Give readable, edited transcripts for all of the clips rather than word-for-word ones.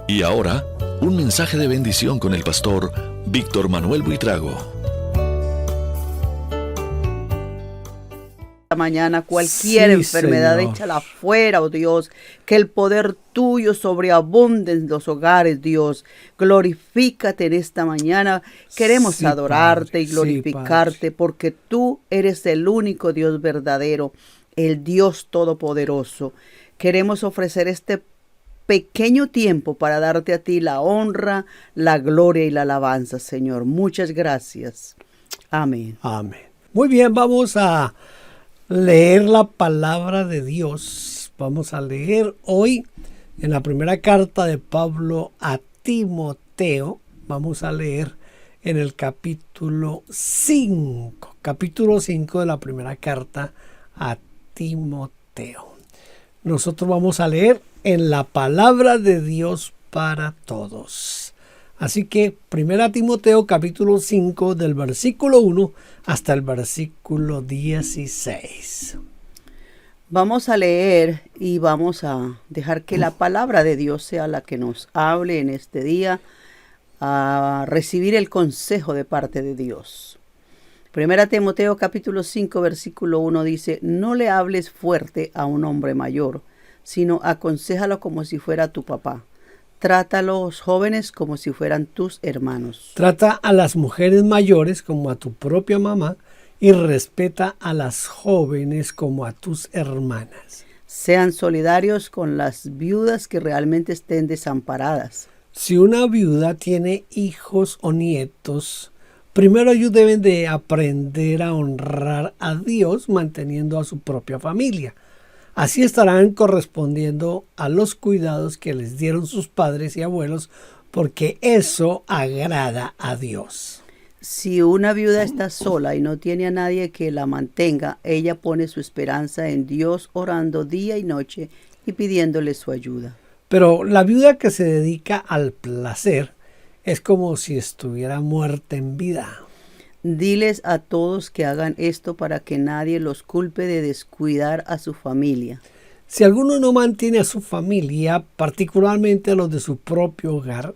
Y ahora, un mensaje de bendición con el pastor Víctor Manuel Buitrago. Mañana cualquier enfermedad, Señor. échala fuera, oh Dios, que el poder tuyo sobreabunde en los hogares, Dios. Glorifícate en esta mañana. Queremos Sí, adorarte Padre. y glorificarte, Sí, Padre. porque tú eres el único Dios verdadero, el Dios todopoderoso. Queremos ofrecer este pequeño tiempo para darte a ti la honra, la gloria y la alabanza, Señor. Muchas gracias. Amén. Amén. Muy bien, vamos a leer la palabra de Dios. Vamos a leer hoy en la primera carta de Pablo a Timoteo. Vamos a leer en el capítulo 5. Capítulo 5 de la primera carta a Timoteo. Nosotros vamos a leer en la palabra de Dios para todos. Así que 1 Timoteo capítulo 5 del versículo 1 hasta el versículo 16. Vamos a leer y vamos a dejar que la palabra de Dios sea la que nos hable en este día, a recibir el consejo de parte de Dios. 1 Timoteo capítulo 5 versículo 1 dice: no le hables fuerte a un hombre mayor, sino aconséjalo como si fuera tu papá. Trata a los jóvenes como si fueran tus hermanos. Trata a las mujeres mayores como a tu propia mamá y respeta a las jóvenes como a tus hermanas. Sean solidarios con las viudas que realmente estén desamparadas. Si una viuda tiene hijos o nietos, primero ellos deben de aprender a honrar a Dios manteniendo a su propia familia. Así estarán correspondiendo a los cuidados que les dieron sus padres y abuelos, porque eso agrada a Dios. Si una viuda está sola y no tiene a nadie que la mantenga, ella pone su esperanza en Dios, orando día y noche y pidiéndole su ayuda. Pero la viuda que se dedica al placer es como si estuviera muerta en vida. Diles a todos que hagan esto para que nadie los culpe de descuidar a su familia. Si alguno no mantiene a su familia, particularmente a los de su propio hogar,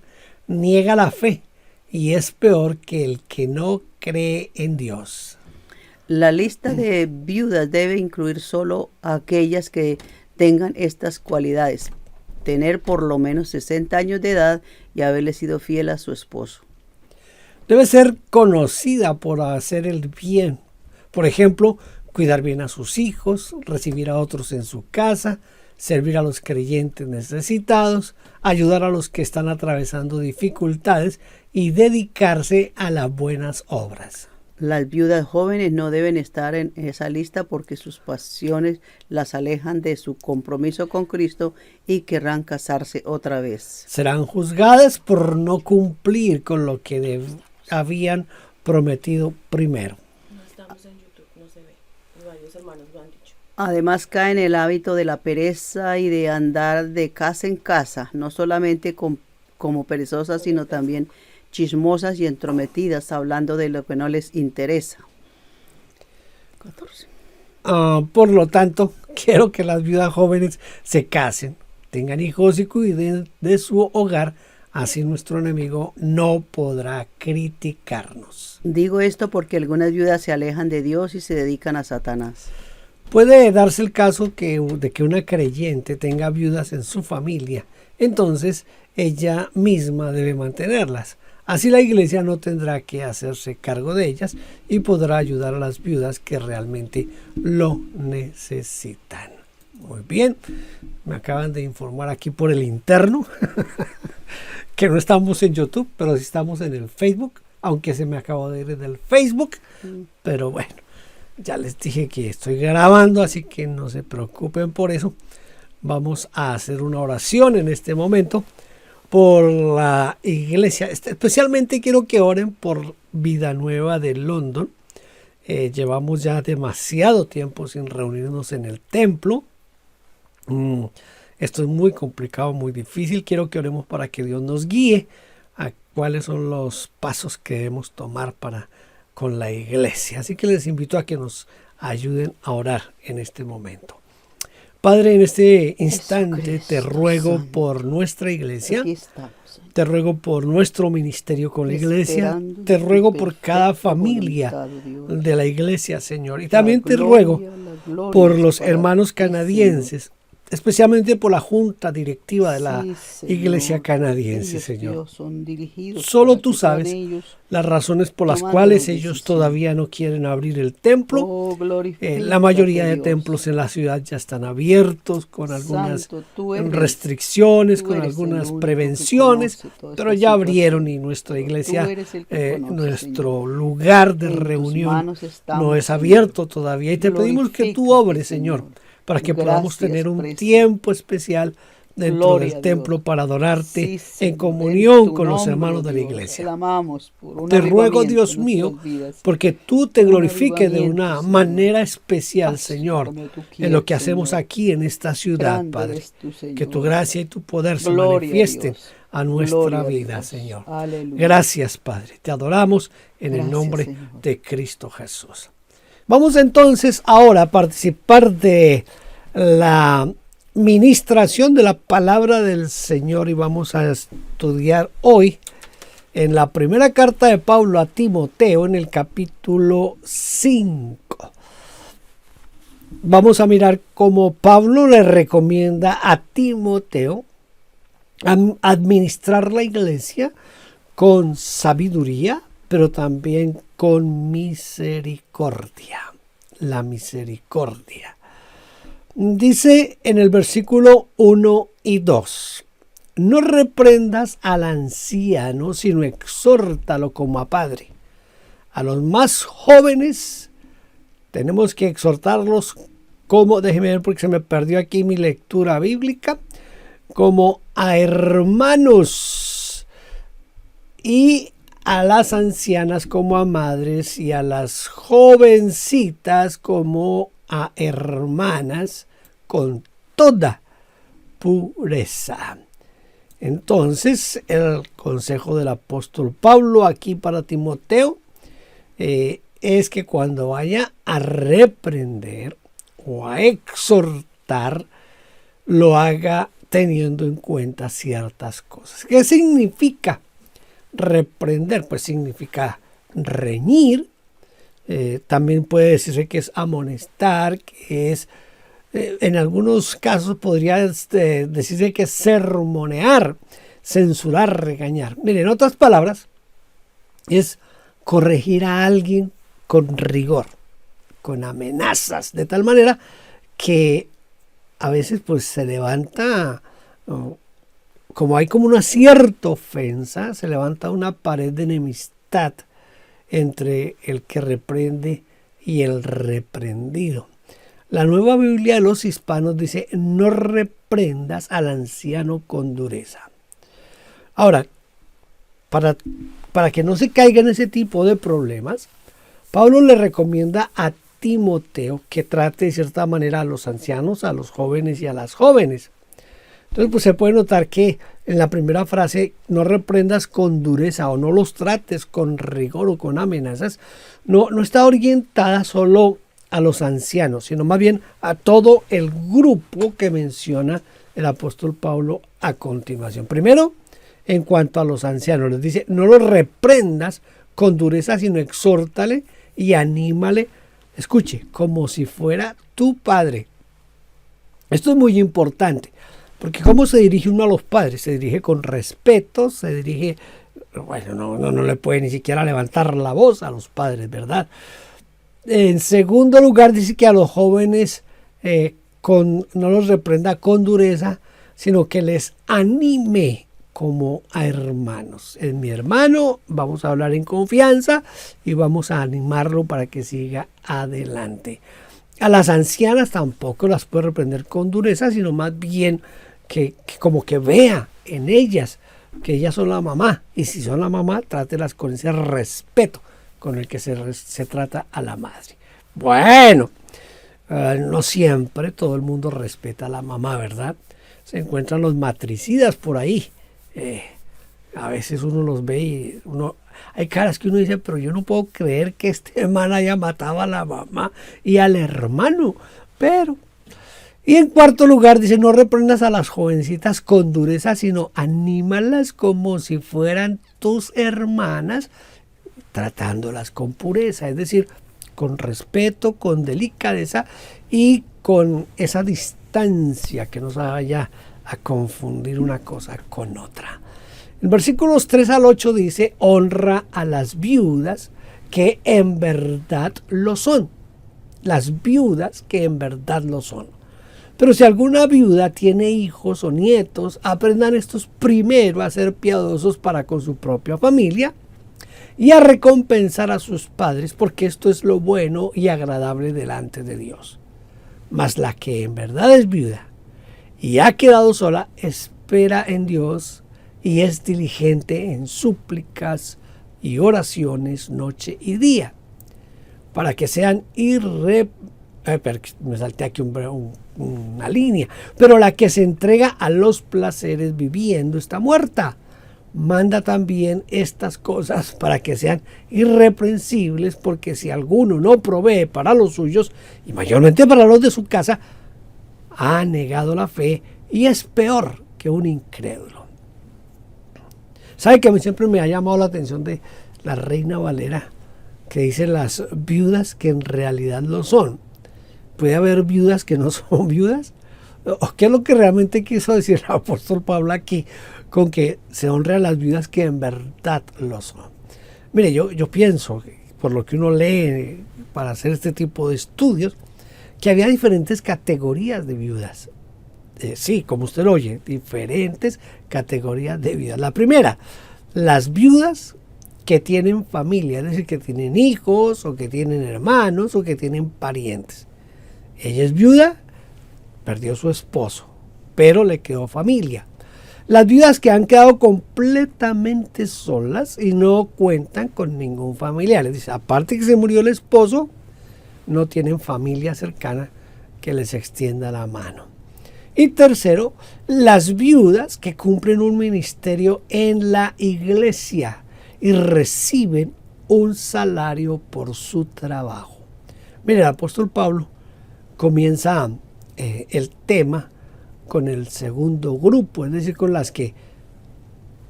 niega la fe y es peor que el que no cree en Dios. La lista de viudas debe incluir solo aquellas que tengan estas cualidades: tener por lo menos 60 años de edad y haberle sido fiel a su esposo. Debe ser conocida por hacer el bien. Por ejemplo, cuidar bien a sus hijos, recibir a otros en su casa, servir a los creyentes necesitados, ayudar a los que están atravesando dificultades y dedicarse a las buenas obras. Las viudas jóvenes no deben estar en esa lista porque sus pasiones las alejan de su compromiso con Cristo y querrán casarse otra vez. Serán juzgadas por no cumplir con lo que habían prometido primero. No estamos en YouTube, no se ve. Varios hermanos lo han dicho. Además cae en el hábito de la pereza y de andar de casa en casa, no solamente como perezosas, sino también chismosas y entrometidas, hablando de lo que no les interesa. 14. Por lo tanto, quiero que las viudas jóvenes se casen, tengan hijos y cuiden de su hogar. Así nuestro enemigo no podrá criticarnos. Digo esto porque algunas viudas se alejan de Dios y se dedican a Satanás. Puede darse el caso de que una creyente tenga viudas en su familia. Entonces, ella misma debe mantenerlas. Así la iglesia no tendrá que hacerse cargo de ellas y podrá ayudar a las viudas que realmente lo necesitan. Muy bien, me acaban de informar aquí por el interno que no estamos en YouTube, pero sí estamos en el Facebook, aunque se me acabó de ir del Facebook, pero bueno, ya les dije que estoy grabando, así que no se preocupen por eso. Vamos a hacer una oración en este momento por la iglesia. Especialmente quiero que oren por Vida Nueva de London. Llevamos ya demasiado tiempo sin reunirnos en el templo. Esto es muy complicado, muy difícil. Quiero que oremos para que Dios nos guíe a cuáles son los pasos que debemos tomar con la iglesia. Así que les invito a que nos ayuden a orar en este momento. Padre, en este instante Jesucristo te ruego Santo. por nuestra iglesia, Aquí estamos, Señor. te ruego por nuestro ministerio con la iglesia, Esperando te tu ruego por cada perfecta familia voluntad, Dios. de la iglesia, Señor. Y La también te gloria, ruego la gloria por es los para hermanos ti, canadienses, especialmente por la junta directiva de la Sí, Señor. iglesia canadiense, Ellos, Señor. Dios, son dirigidos Solo para tú que sean sabes ellos. las razones por las tomando cuales las ellos decisiones. todavía no quieren abrir el templo. Oh, La mayoría de glorifícate, Dios. templos en la ciudad ya están abiertos con algunas Santo, tú eres, restricciones, tú con eres el algunas único que prevenciones, conoce toda pero esta ya situación. abrieron y nuestra Tú iglesia, eres el que conoce, nuestro lugar de En tus reunión manos estamos, no es Señor. abierto todavía y te pedimos que tú Glorifícate, obres, Señor, para que Gracias, podamos tener un precioso. tiempo especial dentro Gloria del a templo Dios. para adorarte Sí, en Señor, comunión tu con los nombre, hermanos de la Dios. iglesia. Clamamos por un Te ruego, avivamiento Dios en mío, nuestras vidas. porque tú te Un glorifiques de una avivamiento, Señor. manera especial, Hazlo Señor, como tú en lo quieras, que hacemos Señor. aquí en esta ciudad, Grande Padre. eres tú, Señor. Que tu gracia y tu poder se Gloria a manifiesten Dios. a nuestra Gloria a vida, Dios. Señor. Aleluya. Gracias, Padre. Te adoramos en el Gracias, nombre Señor. de Cristo Jesús. Vamos entonces ahora a participar de la ministración de la palabra del Señor y vamos a estudiar hoy en la primera carta de Pablo a Timoteo en el capítulo 5. Vamos a mirar cómo Pablo le recomienda a Timoteo administrar la iglesia con sabiduría, pero también con misericordia. La misericordia. Dice en el versículo 1 y 2, no reprendas al anciano, sino exhórtalo como a padre. A los más jóvenes tenemos que exhortarlos como, déjeme ver porque se me perdió aquí mi lectura bíblica, como a hermanos, y a las ancianas como a madres, y a las jovencitas como a hermanas con toda pureza. Entonces, el consejo del apóstol Pablo aquí para Timoteo es que cuando vaya a reprender o a exhortar, lo haga teniendo en cuenta ciertas cosas. ¿Qué significa reprender? Pues significa reñir. También puede decirse que es amonestar, que es, en algunos casos podría decirse que es sermonear, censurar, regañar. Miren, en otras palabras, es corregir a alguien con rigor, con amenazas, de tal manera que a veces pues se levanta, como hay como una cierta ofensa, se levanta una pared de enemistad entre el que reprende y el reprendido. La Nueva Biblia de los Hispanos dice, no reprendas al anciano con dureza. Ahora, para que no se caiga en ese tipo de problemas, Pablo le recomienda a Timoteo que trate de cierta manera a los ancianos, a los jóvenes y a las jóvenes. Entonces, pues se puede notar que en la primera frase, no reprendas con dureza o no los trates con rigor o con amenazas, no está orientada solo a los ancianos, sino más bien a todo el grupo que menciona el apóstol Pablo a continuación. Primero, en cuanto a los ancianos, les dice, no los reprendas con dureza, sino exhórtale y anímale, escuche, como si fuera tu padre. Esto es muy importante. Porque ¿cómo se dirige uno a los padres? Se dirige con respeto, se dirige, bueno, no le puede ni siquiera levantar la voz a los padres, ¿verdad? En segundo lugar, dice que a los jóvenes no los reprenda con dureza, sino que les anime como a hermanos. Es mi hermano, vamos a hablar en confianza y vamos a animarlo para que siga adelante. A las ancianas tampoco las puede reprender con dureza, sino más bien que como que vea en ellas que ellas son la mamá, y si son la mamá, trátelas con ese respeto con el que se trata a la madre. Bueno, no siempre todo el mundo respeta a la mamá, ¿verdad? Se encuentran los matricidas por ahí. A veces uno los ve y hay caras que uno dice, pero yo no puedo creer que este man haya matado a la mamá y al hermano. Pero Y en cuarto lugar dice, no reprendas a las jovencitas con dureza, sino anímalas como si fueran tus hermanas, tratándolas con pureza, es decir, con respeto, con delicadeza y con esa distancia que no se vaya a confundir una cosa con otra. En versículos 3 al 8 dice, honra a las viudas que en verdad lo son. Las viudas que en verdad lo son. Pero si alguna viuda tiene hijos o nietos, aprendan estos primero a ser piadosos para con su propia familia y a recompensar a sus padres, porque esto es lo bueno y agradable delante de Dios. Mas la que en verdad es viuda y ha quedado sola, espera en Dios y es diligente en súplicas y oraciones noche y día, para que sean me salté aquí una línea. Pero la que se entrega a los placeres viviendo está muerta. Manda también estas cosas para que sean irreprensibles, porque si alguno no provee para los suyos, y mayormente para los de su casa, ha negado la fe y es peor que un incrédulo. ¿Sabe que a mí siempre me ha llamado la atención de la Reina Valera, que dice las viudas que en realidad lo son? ¿Puede haber viudas que no son viudas? ¿O qué es lo que realmente quiso decir el apóstol Pablo aquí con que se honre a las viudas que en verdad lo son? Mire, yo pienso, por lo que uno lee para hacer este tipo de estudios, que había diferentes categorías de viudas. Sí, como usted lo oye, diferentes categorías de viudas. La primera, las viudas que tienen familia, es decir, que tienen hijos o que tienen hermanos o que tienen parientes. Ella es viuda, perdió su esposo, pero le quedó familia. Las viudas que han quedado completamente solas y no cuentan con ningún familiar. Es decir, aparte que se murió el esposo, no tienen familia cercana que les extienda la mano. Y tercero, las viudas que cumplen un ministerio en la iglesia y reciben un salario por su trabajo. Mire, el apóstol Pablo comienza el tema con el segundo grupo, es decir, con las que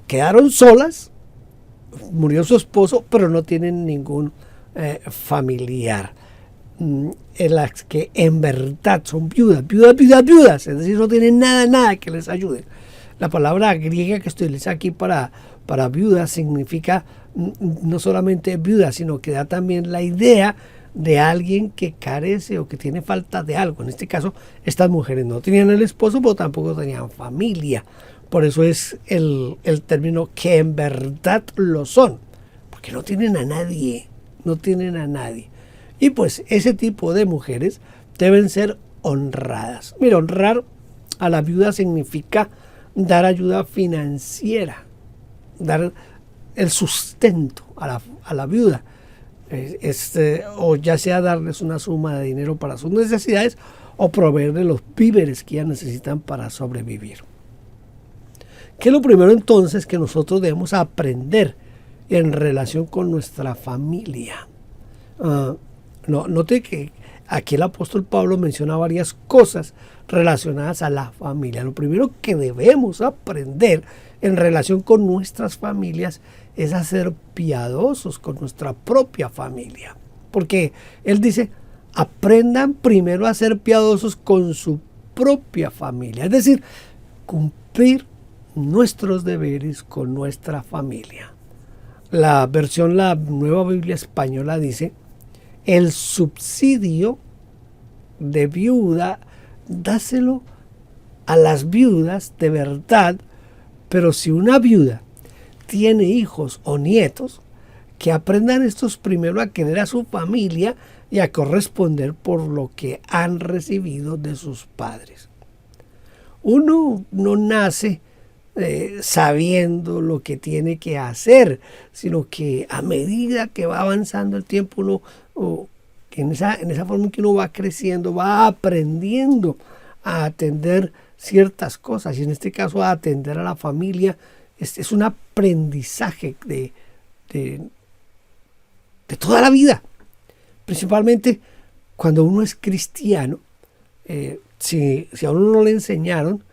quedaron solas, murió su esposo, pero no tienen ningún familiar. En las que en verdad son viudas, es decir, no tienen nada que les ayude. La palabra griega que se utiliza aquí para viuda significa no solamente viuda, sino que da también la idea de alguien que carece o que tiene falta de algo. En este caso, estas mujeres no tenían el esposo, pero tampoco tenían familia. Por eso es el término que en verdad lo son, porque no tienen a nadie. Y pues ese tipo de mujeres deben ser honradas. Mira, honrar a la viuda significa dar ayuda financiera, dar el sustento a la viuda. O ya sea darles una suma de dinero para sus necesidades o proveerles los víveres que ellas necesitan para sobrevivir. ¿Qué es lo primero entonces que nosotros debemos aprender en relación con nuestra familia? Note que aquí el apóstol Pablo menciona varias cosas relacionadas a la familia. Lo primero que debemos aprender en relación con nuestras familias es a ser piadosos con nuestra propia familia. Porque él dice, aprendan primero a ser piadosos con su propia familia. Es decir, cumplir nuestros deberes con nuestra familia. La Nueva Biblia Española dice, el subsidio de viuda, dáselo a las viudas de verdad, pero si una viuda tiene hijos o nietos, que aprendan estos primero a querer a su familia y a corresponder por lo que han recibido de sus padres. Uno no nace sabiendo lo que tiene que hacer, sino que a medida que va avanzando el tiempo, que en esa forma en que uno va creciendo, va aprendiendo a atender ciertas cosas, y en este caso a atender a la familia. Es un aprendizaje de toda la vida, principalmente cuando uno es cristiano. si a uno no le enseñaron,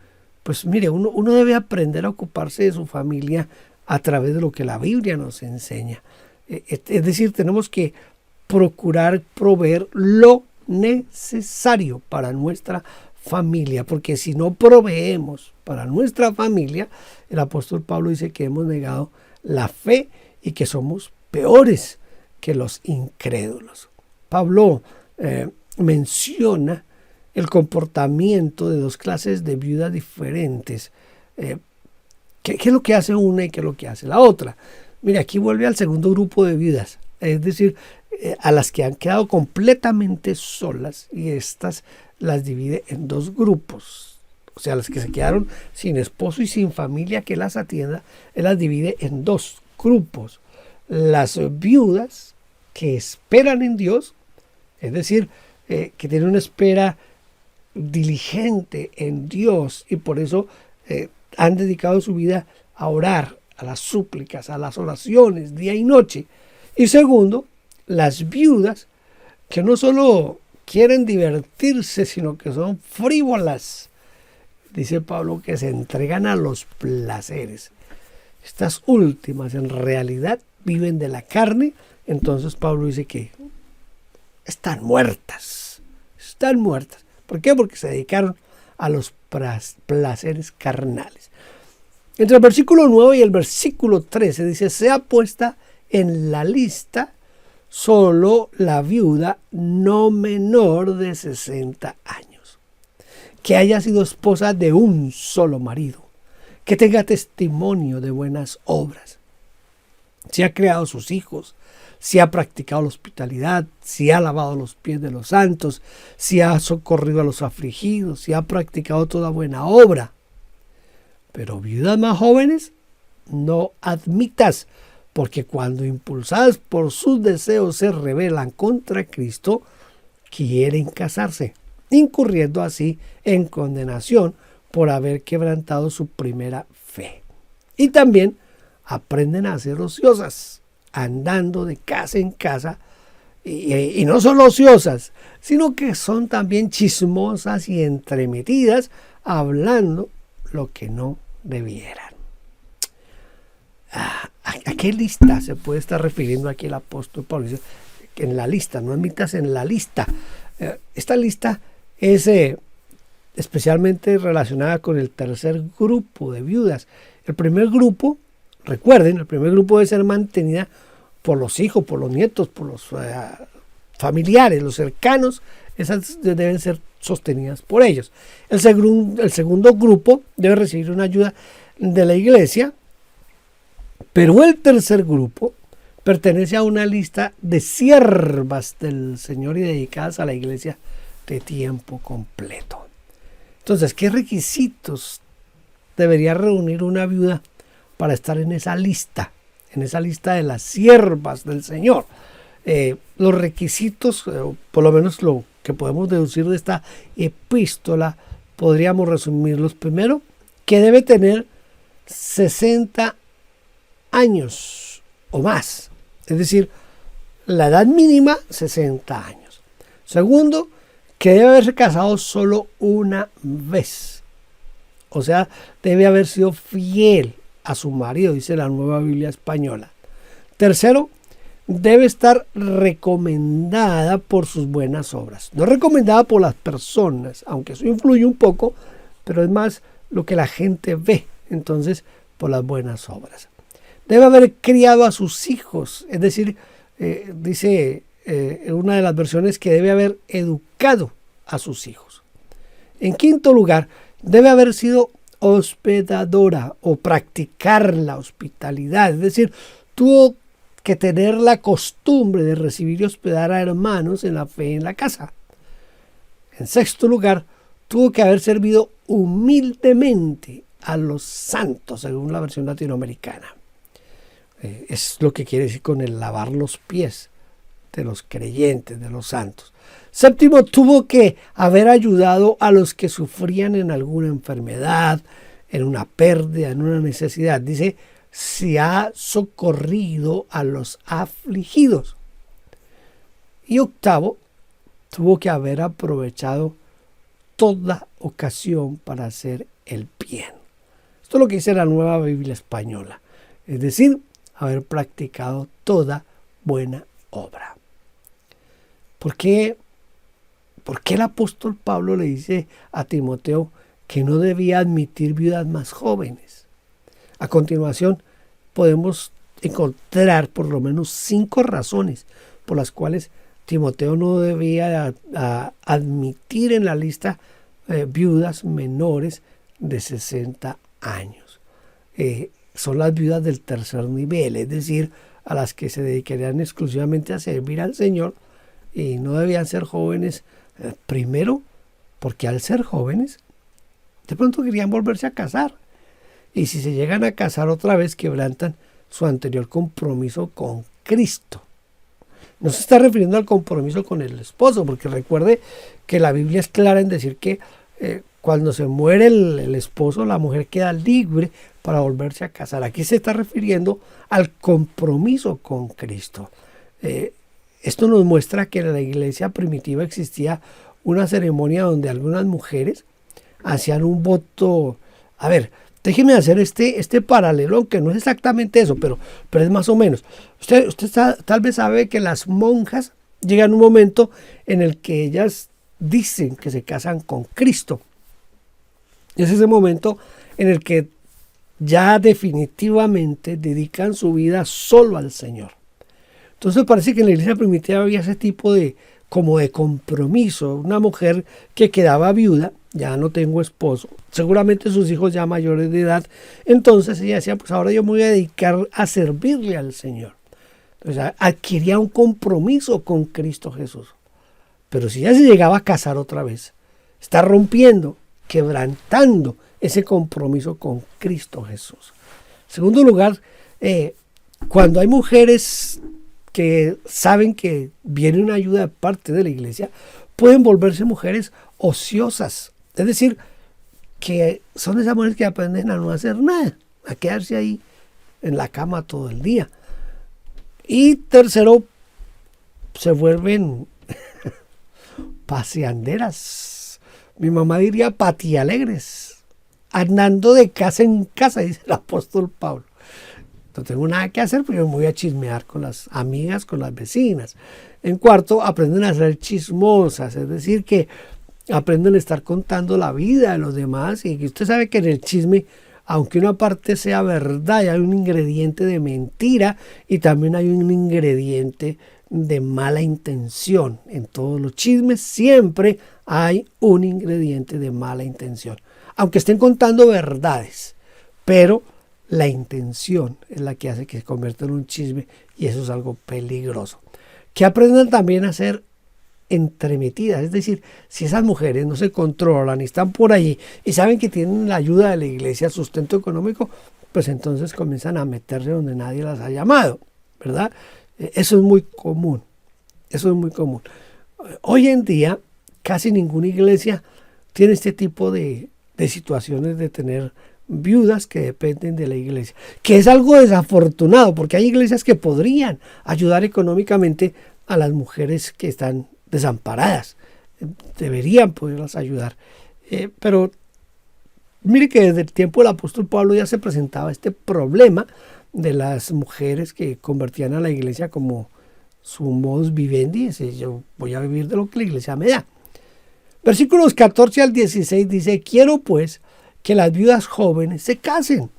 pues mire, uno debe aprender a ocuparse de su familia a través de lo que la Biblia nos enseña. Es decir, tenemos que procurar proveer lo necesario para nuestra familia, porque si no proveemos para nuestra familia, el apóstol Pablo dice que hemos negado la fe y que somos peores que los incrédulos. Pablo menciona el comportamiento de dos clases de viudas diferentes. ¿Qué es lo que hace una y qué es lo que hace la otra? Mira, aquí vuelve al segundo grupo de viudas, es decir, a las que han quedado completamente solas, y estas las divide en dos grupos. O sea, las que se quedaron sin esposo y sin familia que las atienda, él las divide en dos grupos. Las viudas que esperan en Dios, es decir, que tienen una espera diligente en Dios y por eso han dedicado su vida a orar, a las súplicas, a las oraciones, día y noche. Y segundo, las viudas que no solo quieren divertirse, sino que son frívolas. Dice Pablo que se entregan a los placeres. Estas últimas en realidad viven de la carne. Entonces Pablo dice que están muertas. Están muertas. ¿Por qué? Porque se dedicaron a los placeres carnales. Entre el versículo 9 y el versículo 13 dice: sea puesta en la lista solo la viuda no menor de 60 años, que haya sido esposa de un solo marido, que tenga testimonio de buenas obras, si ha criado sus hijos, si ha practicado la hospitalidad, si ha lavado los pies de los santos, si ha socorrido a los afligidos, si ha practicado toda buena obra. Pero viudas más jóvenes no admitas, porque cuando impulsadas por sus deseos se rebelan contra Cristo, quieren casarse, incurriendo así en condenación por haber quebrantado su primera fe. Y también aprenden a ser ociosas, andando de casa en casa, y no solo ociosas, sino que son también chismosas y entremetidas, hablando lo que no debieran. ¿A qué lista se puede estar refiriendo aquí el apóstol Pablo? Dice que en la lista, no admitas en la lista. Esta lista es especialmente relacionada con el tercer grupo de viudas. El primer grupo, recuerden, el primer grupo debe ser mantenida por los hijos, por los nietos, por los familiares, los cercanos. Esas deben ser sostenidas por ellos. El segundo grupo debe recibir una ayuda de la iglesia. Pero el tercer grupo pertenece a una lista de siervas del Señor y dedicadas a la iglesia de tiempo completo. Entonces, ¿qué requisitos debería reunir una viuda para estar en esa lista de las siervas del Señor? Los requisitos, por lo menos lo que podemos deducir de esta epístola, podríamos resumirlos. Primero, que debe tener 60 años o más, es decir, la edad mínima 60 años. Segundo, que debe haberse casado solo una vez, o sea, debe haber sido fiel a su marido, dice la Nueva Biblia Española. Tercero, debe estar recomendada por sus buenas obras, no recomendada por las personas, aunque eso influye un poco, pero es más lo que la gente ve, entonces por las buenas obras. Debe haber criado a sus hijos, es decir, dice en una de las versiones que debe haber educado a sus hijos. En quinto lugar, debe haber sido hospedadora o practicar la hospitalidad, es decir, tuvo que tener la costumbre de recibir y hospedar a hermanos en la fe en la casa. En sexto lugar, tuvo que haber servido humildemente a los santos, según la versión latinoamericana. Es lo que quiere decir con el lavar los pies de los creyentes, de los santos. Séptimo, tuvo que haber ayudado a los que sufrían en alguna enfermedad, en una pérdida, en una necesidad. Dice, se ha socorrido a los afligidos. Y octavo, tuvo que haber aprovechado toda ocasión para hacer el bien. Esto es lo que dice la Nueva Biblia Española. Es decir, haber practicado toda buena obra. ¿Por qué el apóstol Pablo le dice a Timoteo que no debía admitir viudas más jóvenes? A continuación, podemos encontrar por lo menos 5 razones por las cuales Timoteo no debía admitir en la lista viudas menores de 60 años. Son las viudas del tercer nivel, es decir, a las que se dedicarían exclusivamente a servir al Señor, y no debían ser jóvenes, primero, porque al ser jóvenes, de pronto querían volverse a casar. Y si se llegan a casar otra vez, quebrantan su anterior compromiso con Cristo. No se está refiriendo al compromiso con el esposo, porque recuerde que la Biblia es clara en decir que cuando se muere el esposo, la mujer queda libre para volverse a casar. Aquí se está refiriendo al compromiso con Cristo. Esto nos muestra que en la iglesia primitiva existía una ceremonia donde algunas mujeres hacían un voto. A ver, déjeme hacer este paralelo, aunque no es exactamente eso, pero es más o menos. Usted tal vez sabe que las monjas llegan un momento en el que ellas dicen que se casan con Cristo. Es ese momento en el que ya definitivamente dedican su vida solo al Señor. Entonces parece que en la iglesia primitiva había ese tipo de compromiso. Una mujer que quedaba viuda, ya no tengo esposo, seguramente sus hijos ya mayores de edad, entonces ella decía, pues ahora yo me voy a dedicar a servirle al Señor. Entonces adquiría un compromiso con Cristo Jesús. Pero si ella se llegaba a casar otra vez, está rompiendo, quebrantando ese compromiso con Cristo Jesús. En segundo lugar, cuando hay mujeres que saben que viene una ayuda de parte de la iglesia, pueden volverse mujeres ociosas. Es decir, que son esas mujeres que aprenden a no hacer nada, a quedarse ahí en la cama todo el día. Y tercero, se vuelven paseanderas. Mi mamá diría patialegres, andando de casa en casa, dice el apóstol Pablo. No tengo nada que hacer, pero yo me voy a chismear con las amigas, con las vecinas. En cuarto, aprenden a ser chismosas, es decir, que aprenden a estar contando la vida de los demás, y que usted sabe que en el chisme, aunque una parte sea verdad, hay un ingrediente de mentira y también hay un ingrediente de mala intención. En todos los chismes siempre hay un ingrediente de mala intención, aunque estén contando verdades, pero la intención es la que hace que se convierta en un chisme, y eso es algo peligroso. Que aprendan también a ser entremetidas, es decir, si esas mujeres no se controlan y están por allí y saben que tienen la ayuda de la iglesia, sustento económico, pues entonces comienzan a meterse donde nadie las ha llamado, ¿verdad? Eso es muy común, eso es muy común. Hoy en día casi ninguna iglesia tiene este tipo de situaciones de tener viudas que dependen de la iglesia, que es algo desafortunado, porque hay iglesias que podrían ayudar económicamente a las mujeres que están desamparadas, deberían poderlas ayudar, pero mire que desde el tiempo del apóstol Pablo ya se presentaba este problema de las mujeres que convertían a la iglesia como su modus vivendi, es yo voy a vivir de lo que la iglesia me da. Versículos 14 al 16 dice: quiero pues que las viudas jóvenes se casen,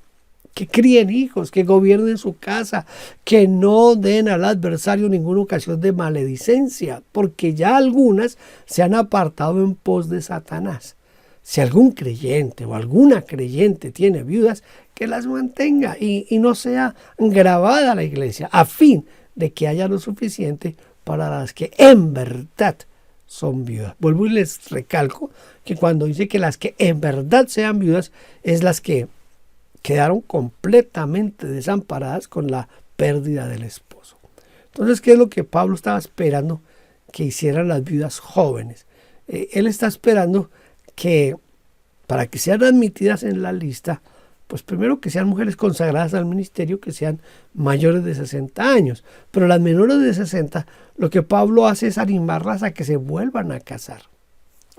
que críen hijos, que gobiernen su casa, que no den al adversario ninguna ocasión de maledicencia, porque ya algunas se han apartado en pos de Satanás. Si algún creyente o alguna creyente tiene viudas, que las mantenga y no sea gravada la iglesia, a fin de que haya lo suficiente para las que en verdad son viudas. Vuelvo y les recalco que cuando dice que las que en verdad sean viudas, es las que quedaron completamente desamparadas con la pérdida del esposo. Entonces, ¿qué es lo que Pablo estaba esperando que hicieran las viudas jóvenes? Él está esperando que para que sean admitidas en la lista, pues primero que sean mujeres consagradas al ministerio, que sean mayores de 60 años. Pero las menores de 60, lo que Pablo hace es animarlas a que se vuelvan a casar.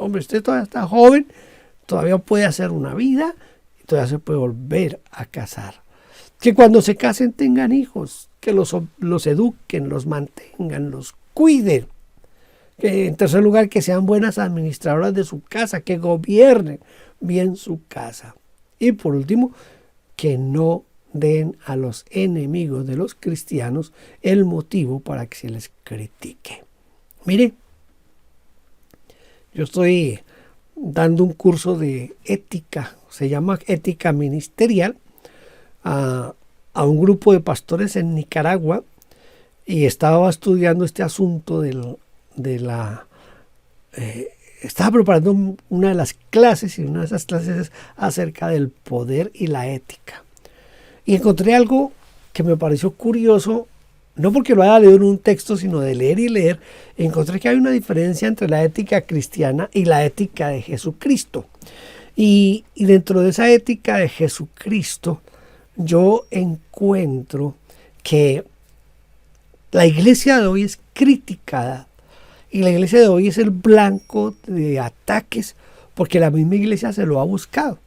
Hombre, usted todavía está joven, todavía puede hacer una vida, y todavía se puede volver a casar. Que cuando se casen tengan hijos, que los eduquen, los mantengan, los cuiden. Que, en tercer lugar, que sean buenas administradoras de su casa, que gobiernen bien su casa. Y por último, que no den a los enemigos de los cristianos el motivo para que se les critique. Mire, yo estoy dando un curso de ética, se llama ética ministerial, a un grupo de pastores en Nicaragua, y estaba estudiando este asunto estaba preparando una de las clases, y una de esas clases es acerca del poder y la ética. Y encontré algo que me pareció curioso, no porque lo haya leído en un texto, sino de leer y leer. Encontré que hay una diferencia entre la ética cristiana y la ética de Jesucristo. Y dentro de esa ética de Jesucristo, yo encuentro que la iglesia de hoy es criticada, y la iglesia de hoy es el blanco de ataques porque la misma iglesia se lo ha buscado.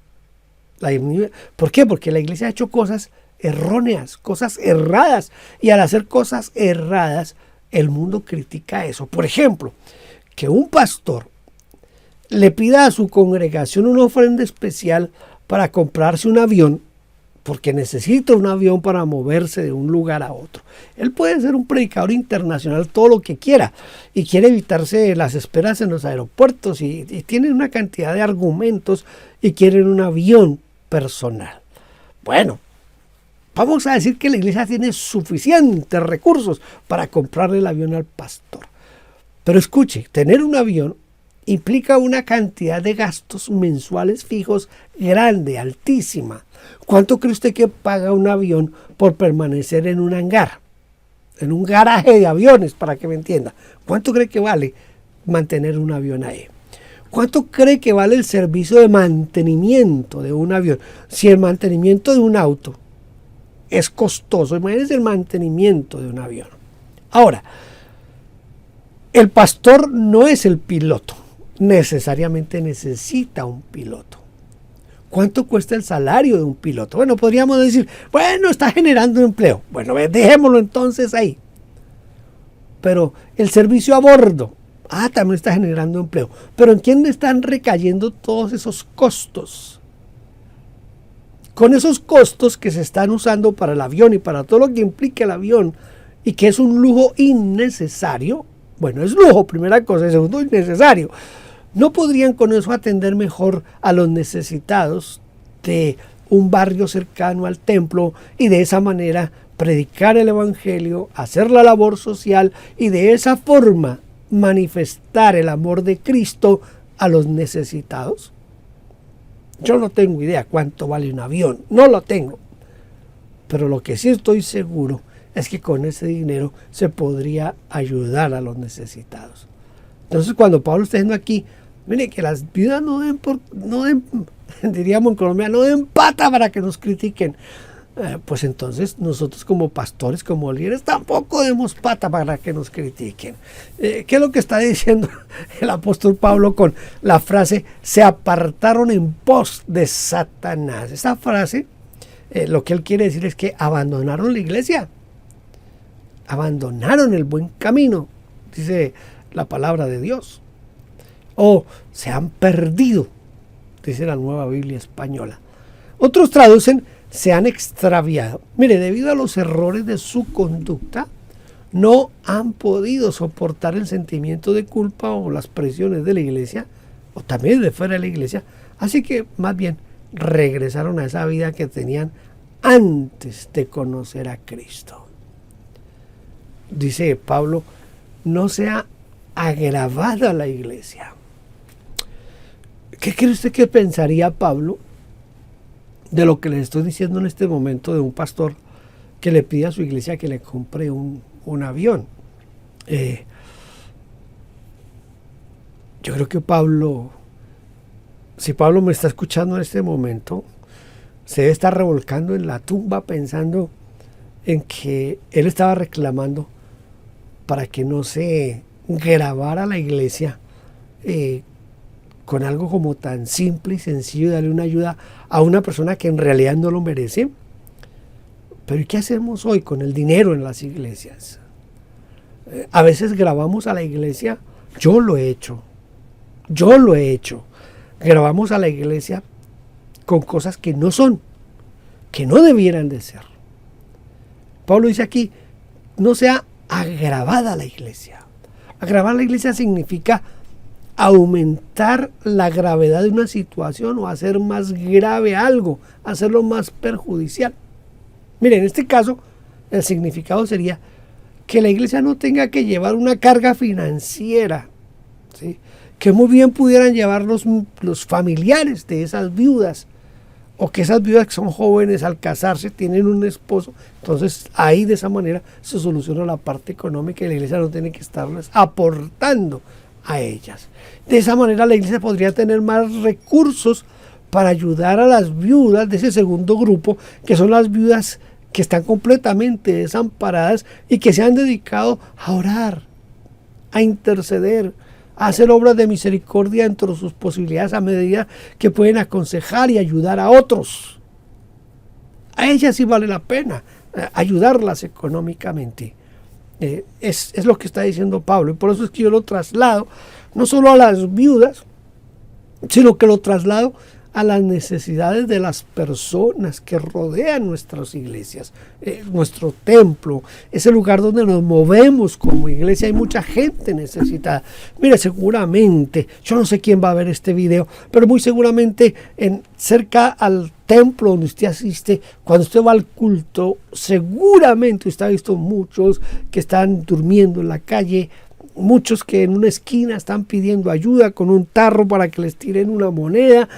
¿Por qué? Porque la iglesia ha hecho cosas erróneas, cosas erradas, y al hacer cosas erradas el mundo critica eso. Por ejemplo, que un pastor le pida a su congregación una ofrenda especial para comprarse un avión, porque necesita un avión para moverse de un lugar a otro. Él puede ser un predicador internacional todo lo que quiera, y quiere evitarse las esperas en los aeropuertos, y tiene una cantidad de argumentos, y quieren un avión personal. Bueno, vamos a decir que la iglesia tiene suficientes recursos para comprarle el avión al pastor. Pero escuche, tener un avión implica una cantidad de gastos mensuales fijos grande, altísima. ¿Cuánto cree usted que paga un avión por permanecer en un hangar? En un garaje de aviones, para que me entienda. ¿Cuánto cree que vale mantener un avión ahí? ¿Cuánto cree que vale el servicio de mantenimiento de un avión? Si el mantenimiento de un auto es costoso, imagínense el mantenimiento de un avión. Ahora, el pastor no es el piloto, necesariamente necesita un piloto. ¿Cuánto cuesta el salario de un piloto? Bueno, podríamos decir, bueno, está generando empleo. Bueno, dejémoslo entonces ahí. Pero el servicio a bordo, también está generando empleo. Pero ¿en quién están recayendo todos esos costos? Con esos costos que se están usando para el avión y para todo lo que implica el avión, y que es un lujo innecesario. Bueno, es lujo, primera cosa, y segundo, innecesario. ¿No podrían con eso atender mejor a los necesitados de un barrio cercano al templo, y de esa manera predicar el evangelio, hacer la labor social, y de esa forma manifestar el amor de Cristo a los necesitados? Yo no tengo idea cuánto vale un avión, no lo tengo. Pero lo que sí estoy seguro es que con ese dinero se podría ayudar a los necesitados. Entonces, cuando Pablo está diciendo aquí, mire, que las viudas no den, diríamos en Colombia, no den pata para que nos critiquen. Pues entonces nosotros como pastores, como líderes, tampoco demos pata para que nos critiquen. ¿Qué es lo que está diciendo el apóstol Pablo con la frase se apartaron en pos de Satanás? Esa frase, lo que él quiere decir es que abandonaron la iglesia, abandonaron el buen camino, dice la palabra de Dios. O se han perdido, dice la Nueva Biblia Española. Otros traducen se han extraviado. Mire, debido a los errores de su conducta, no han podido soportar el sentimiento de culpa o las presiones de la iglesia, o también de fuera de la iglesia, así que más bien regresaron a esa vida que tenían antes de conocer a Cristo. Dice Pablo, no sea agravada la iglesia. ¿Qué cree usted que pensaría Pablo de lo que les estoy diciendo en este momento de un pastor que le pide a su iglesia que le compre un avión? Yo creo que Pablo, si Pablo me está escuchando en este momento, se debe estar revolcando en la tumba pensando en que él estaba reclamando para que no se grabara la iglesia con algo como tan simple y sencillo, darle una ayuda a una persona que en realidad no lo merece. Pero ¿y qué hacemos hoy con el dinero en las iglesias? A veces grabamos a la iglesia, yo lo he hecho, grabamos a la iglesia con cosas que no son, que no debieran de ser. Pablo dice aquí, no sea agravada la iglesia. Agravar la iglesia significa aumentar la gravedad de una situación o hacer más grave algo, hacerlo más perjudicial. Mire, en este caso, el significado sería que la iglesia no tenga que llevar una carga financiera, ¿sí? Que muy bien pudieran llevar los familiares de esas viudas, o que esas viudas que son jóvenes al casarse tienen un esposo. Entonces ahí de esa manera se soluciona la parte económica y la iglesia no tiene que estarles aportando a ellas. De esa manera la iglesia podría tener más recursos para ayudar a las viudas de ese segundo grupo, que son las viudas que están completamente desamparadas y que se han dedicado a orar, a interceder, a hacer obras de misericordia dentro de sus posibilidades a medida que pueden aconsejar y ayudar a otros. A ellas sí vale la pena ayudarlas económicamente. Es lo que está diciendo Pablo, y por eso es que yo lo traslado no solo a las viudas, sino que lo traslado a las necesidades de las personas que rodean nuestras iglesias, nuestro templo, ese lugar donde nos movemos como iglesia. Hay mucha gente necesitada. Mire, seguramente, yo no sé quién va a ver este video, pero muy seguramente cerca al templo donde usted asiste, cuando usted va al culto, seguramente usted ha visto muchos que están durmiendo en la calle, muchos que en una esquina están pidiendo ayuda con un tarro para que les tiren una moneda.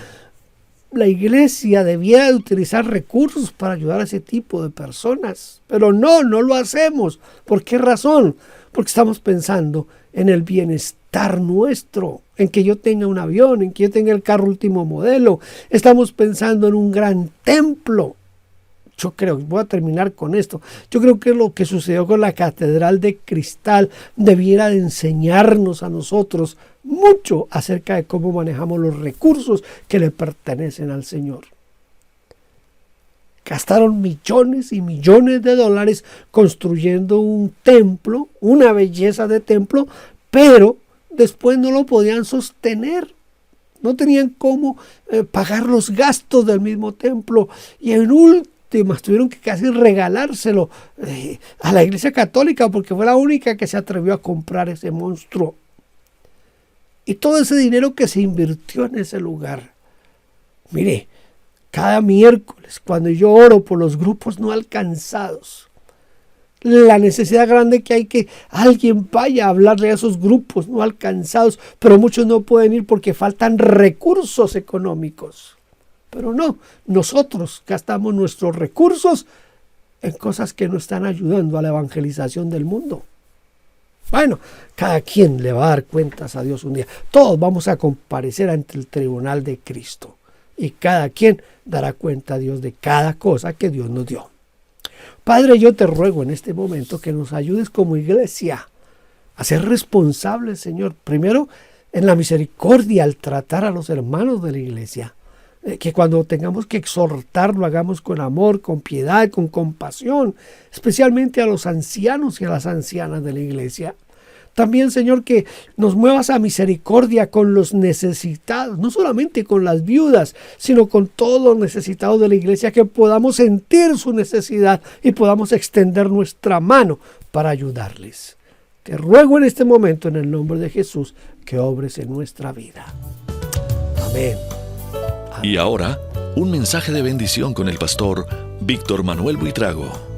La iglesia debía utilizar recursos para ayudar a ese tipo de personas, pero no lo hacemos. ¿Por qué razón? Porque estamos pensando en el bienestar nuestro, en que yo tenga un avión, en que yo tenga el carro último modelo. Estamos pensando en un gran templo. Yo creo, voy a terminar con esto, yo creo que lo que sucedió con la Catedral de Cristal debiera de enseñarnos a nosotros mucho acerca de cómo manejamos los recursos que le pertenecen al Señor. Gastaron millones y millones de dólares construyendo un templo, una belleza de templo, pero después no lo podían sostener. No tenían cómo pagar los gastos del mismo templo, y en últimas tuvieron que casi regalárselo a la Iglesia Católica, porque fue la única que se atrevió a comprar ese monstruo. Y todo ese dinero que se invirtió en ese lugar. Mire, cada miércoles cuando yo oro por los grupos no alcanzados, la necesidad grande que hay que alguien vaya a hablarle a esos grupos no alcanzados, pero muchos no pueden ir porque faltan recursos económicos. Pero no, nosotros gastamos nuestros recursos en cosas que no están ayudando a la evangelización del mundo. Bueno, cada quien le va a dar cuentas a Dios un día. Todos vamos a comparecer ante el tribunal de Cristo, y cada quien dará cuenta a Dios de cada cosa que Dios nos dio. Padre, yo te ruego en este momento que nos ayudes como iglesia a ser responsables, Señor, primero en la misericordia al tratar a los hermanos de la iglesia. Que cuando tengamos que exhortar lo hagamos con amor, con piedad, con compasión, especialmente a los ancianos y a las ancianas de la iglesia. También, Señor, que nos muevas a misericordia con los necesitados, no solamente con las viudas, sino con todos los necesitados de la iglesia, que podamos sentir su necesidad y podamos extender nuestra mano para ayudarles. Te ruego en este momento, en el nombre de Jesús, que obres en nuestra vida. Amén. Y ahora, un mensaje de bendición con el pastor Víctor Manuel Buitrago.